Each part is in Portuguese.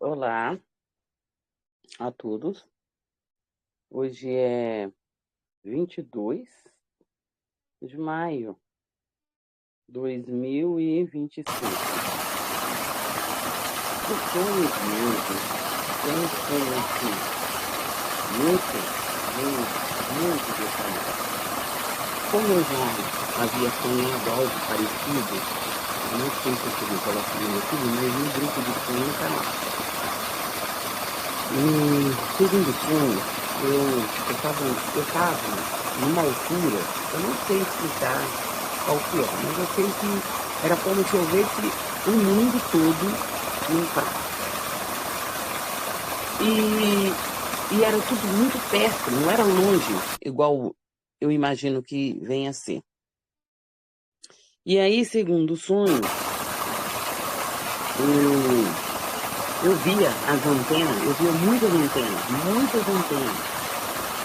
Olá a todos. Hoje é 22 de maio de 2025. O sonho de hoje é um sonho assim, muito, muito detalhado. Como eu já havia sonhado algo parecido, eu não sei se eu cheguei a colocar no filho, mas no grupo de sonho no canal. Segundo sonho, eu tava numa altura, eu não sei explicar qual que é, mas eu sei que era como se eu visse o mundo todo num prato. E era tudo muito perto, não era longe, igual eu imagino que venha a ser. E aí, segundo o sonho, eu via as antenas, eu via muitas antenas, muitas antenas.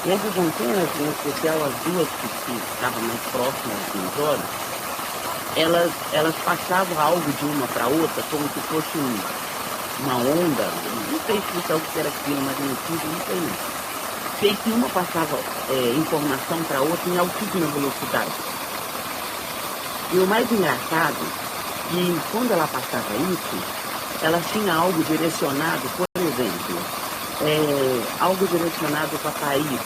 E essas antenas, em especial as duas que estavam mais próximas dos olhos, elas passavam algo de uma para outra como se fosse uma onda. Não sei explicar o que era aquilo, magnetismo, não sei não. Sei que uma passava informação para outra em altíssima velocidade. E o mais engraçado, que quando ela passava isso, ela tinha algo direcionado, por exemplo, algo direcionado para país.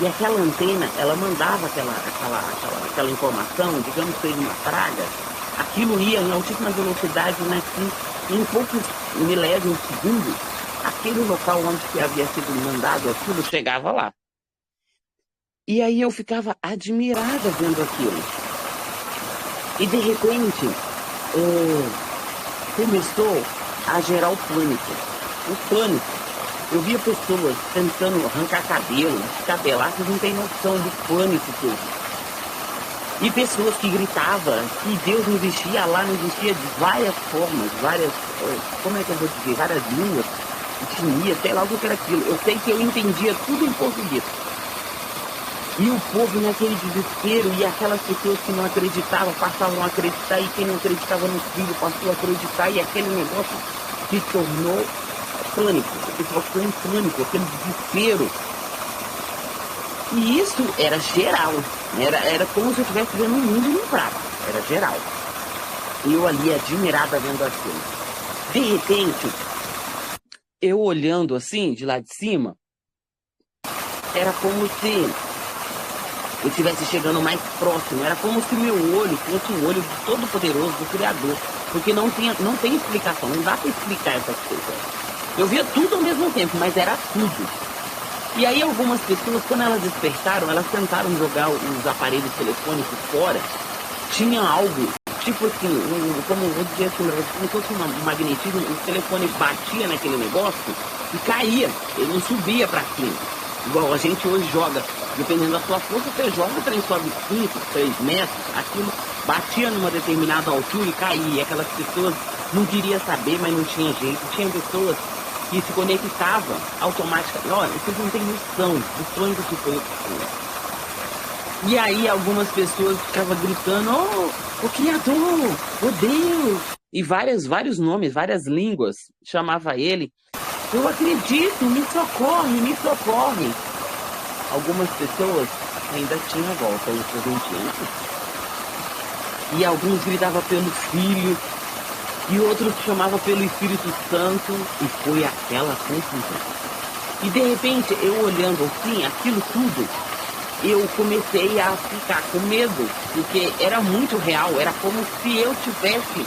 E aquela antena, ela mandava aquela informação, digamos que seja uma praga, aquilo ia em altíssima velocidade, né, que em poucos milésimos de segundos, aquele local onde que havia sido mandado aquilo chegava lá. E aí eu ficava admirada vendo aquilo. E de repente, começou a gerar o pânico. O pânico. Eu via pessoas tentando arrancar cabelo, descabelar, vocês não têm noção do pânico que eu vi. E pessoas que gritavam que Deus não existia, Allah não existia, de várias formas, como é que eu vou dizer, várias línguas, etnia, sei lá o que era aquilo. Eu sei que eu entendia tudo em português. E o povo naquele desespero, e aquelas pessoas que não acreditavam passavam a acreditar, e quem não acreditava no filho passou a acreditar, e aquele negócio se tornou pânico. O pessoal ficou em pânico, aquele desespero. E isso era geral. Era como se eu estivesse vendo um mundo num prato. Era geral. E eu ali admirada vendo aquilo. De repente, eu olhando assim, de lá de cima, era como se eu estivesse chegando mais próximo. Era como se meu olho fosse o olho do Todo-Poderoso, do Criador. Porque não tem explicação, não dá para explicar essas coisas. Eu via tudo ao mesmo tempo, mas era tudo. E aí algumas pessoas, quando elas despertaram, elas tentaram jogar os aparelhos telefônicos fora. Tinha algo, tipo assim, como eu vou dizer assim, como se fosse um magnetismo, o telefone batia naquele negócio e caía, ele não subia para cima. Igual a gente hoje joga, dependendo da sua força, você joga, o trem sobe 5, 3 metros, aquilo batia numa determinada altura e caía. E aquelas pessoas não queriam saber, mas não tinha jeito. Tinha pessoas que se conectavam automaticamente. Olha, vocês não têm noção do sonho que foi o sonho. E aí algumas pessoas ficavam gritando, o Criador, o Deus! E vários nomes, várias línguas chamava ele. Eu acredito, me socorre, me socorre. Algumas pessoas ainda tinham volta, outras não tinham. E alguns gritavam pelo Filho, e outros chamavam pelo Espírito Santo, e foi aquela confusão. E de repente, eu olhando assim, aquilo tudo, eu comecei a ficar com medo, porque era muito real, era como se eu estivesse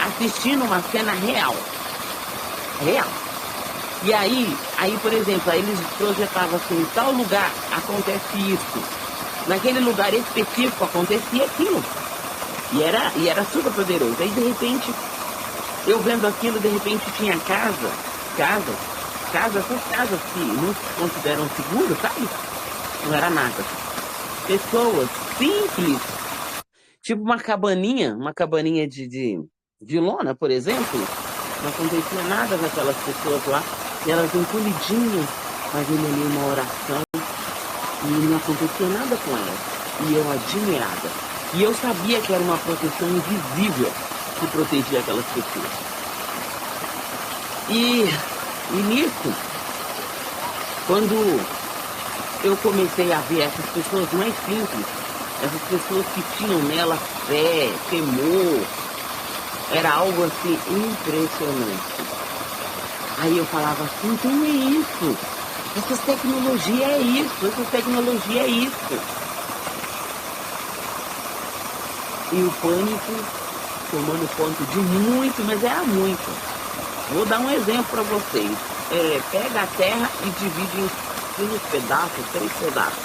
assistindo uma cena real. Real. E aí, por exemplo, aí eles projetavam assim, em tal lugar acontece isso. Naquele lugar específico acontecia aquilo. E era super poderoso. Aí de repente, eu vendo aquilo, de repente tinha essas casas que não se consideram seguras, sabe? Não era nada. Pessoas simples, tipo uma cabaninha de lona, por exemplo. Não acontecia nada com aquelas pessoas lá. E elas encolhidinhas, fazendo ali uma oração. E não acontecia nada com elas. E eu admirada. E eu sabia que era uma proteção invisível que protegia aquelas pessoas. E nisso, quando eu comecei a ver essas pessoas mais simples, essas pessoas que tinham nela fé, temor, era algo assim impressionante. Aí eu falava assim, então é isso, essa tecnologia é isso, essa tecnologia é isso. E o pânico tomando conta de muito, mas era muito. Vou dar um exemplo para vocês. Pega a Terra e divide em 5 pedaços, 3 pedaços.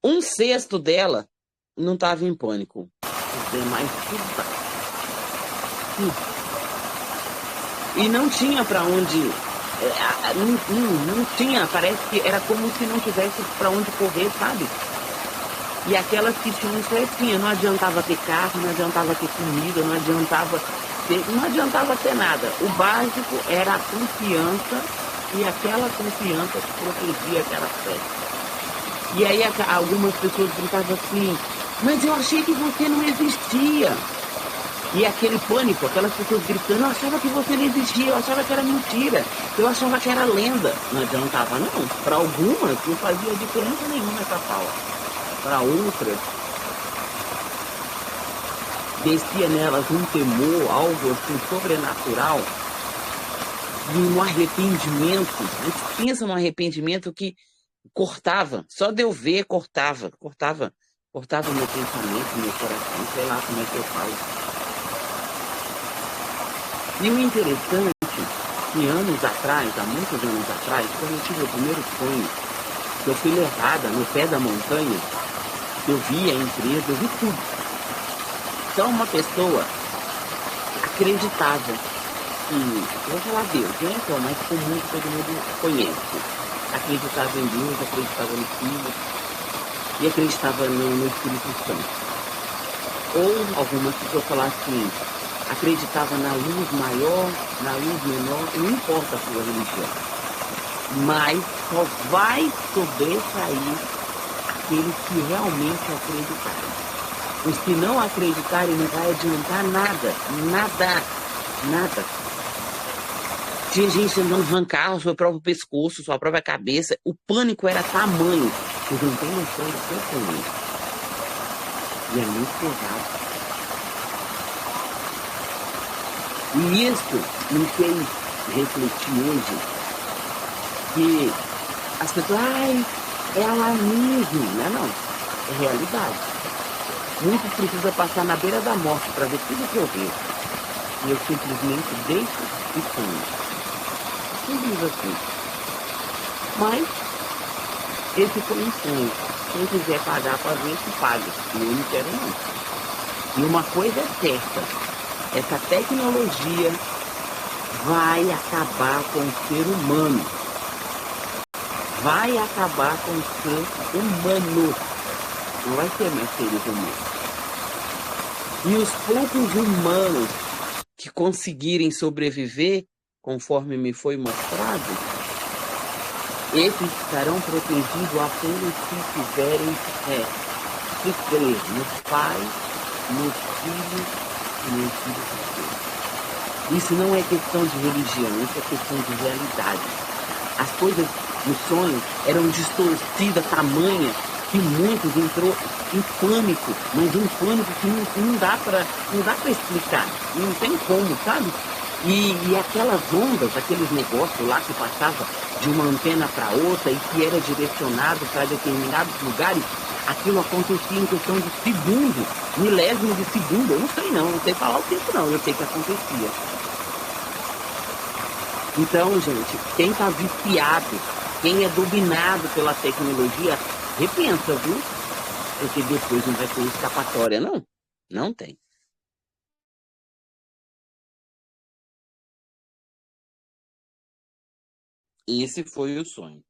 Um sexto dela não estava em pânico. Os demais tudo tá. E não tinha para onde. Não tinha, parece que era como se não tivesse para onde correr, sabe? E aquelas que tinham certinha, não adiantava ter carro, não adiantava ter comida, não adiantava ter nada. O básico era a confiança, e aquela confiança que protegia aquela fé. E aí algumas pessoas gritavam assim, mas eu achei que você não existia. E aquele pânico, aquelas pessoas gritando, eu achava que você não existia, eu achava que era mentira, eu achava que era lenda. Não adiantava não. Para algumas não fazia diferença nenhuma essa fala. Para outras, descia nelas um temor, algo assim sobrenatural, e um arrependimento. A gente pensa num arrependimento que cortava, só de eu ver, cortava meu pensamento, meu coração, sei lá como é que eu falo. E o interessante, que anos atrás, há muitos anos atrás, quando eu tive o primeiro sonho, eu fui levada no pé da montanha, eu vi a empresa, eu vi tudo. Então uma pessoa acreditava que, eu vou falar Deus, né? Que é o mais comum que todo mundo conhece. Acreditava em Deus, acreditava no Filho e acreditava no Espírito Santo. Ou algumas pessoas falavam assim, acreditava na luz maior, na luz menor, não importa a sua religião. Mas só vai sobressair aqueles que realmente acreditarem. Os que não acreditarem não vai adiantar nada, nada. Tinha gente tentando arrancar o seu próprio pescoço, sua própria cabeça. O pânico era tamanho. Vocês não têm noção do seu tamanho. E é muito pesado. E isso me fez refletir hoje que as pessoas, é alarmismo. Não, é realidade. Muitos precisam passar na beira da morte para ver tudo que eu vejo. E eu simplesmente deixo e sonho. Simples assim. Mas esse foi um sonho. Quem quiser pagar para ver, que pague. Eu não quero não. E uma coisa é certa. Essa tecnologia vai acabar com o ser humano. Vai acabar com o ser humano. Não vai ser mais seres humanos. E os poucos humanos que conseguirem sobreviver, conforme me foi mostrado, esses estarão protegidos apenas se tiverem se crer nos pais, nos filhos e no Espírito Santo. Isso não é questão de religião, isso é questão de realidade. As coisas nos sonhos eram distorcidas, tamanha, que muitos entrou em pânico, mas um pânico que não dá para explicar, não tem como, sabe? E aquelas ondas, aqueles negócios lá que passava de uma antena para outra e que era direcionado para determinados lugares, aquilo acontecia em questão de segundos, milésimos de segundo, eu não sei falar o tempo não, eu sei que acontecia. Então, gente, quem está viciado, quem é dominado pela tecnologia, repensa, viu? Porque depois não vai ter escapatória, não. Não tem. Esse foi o sonho.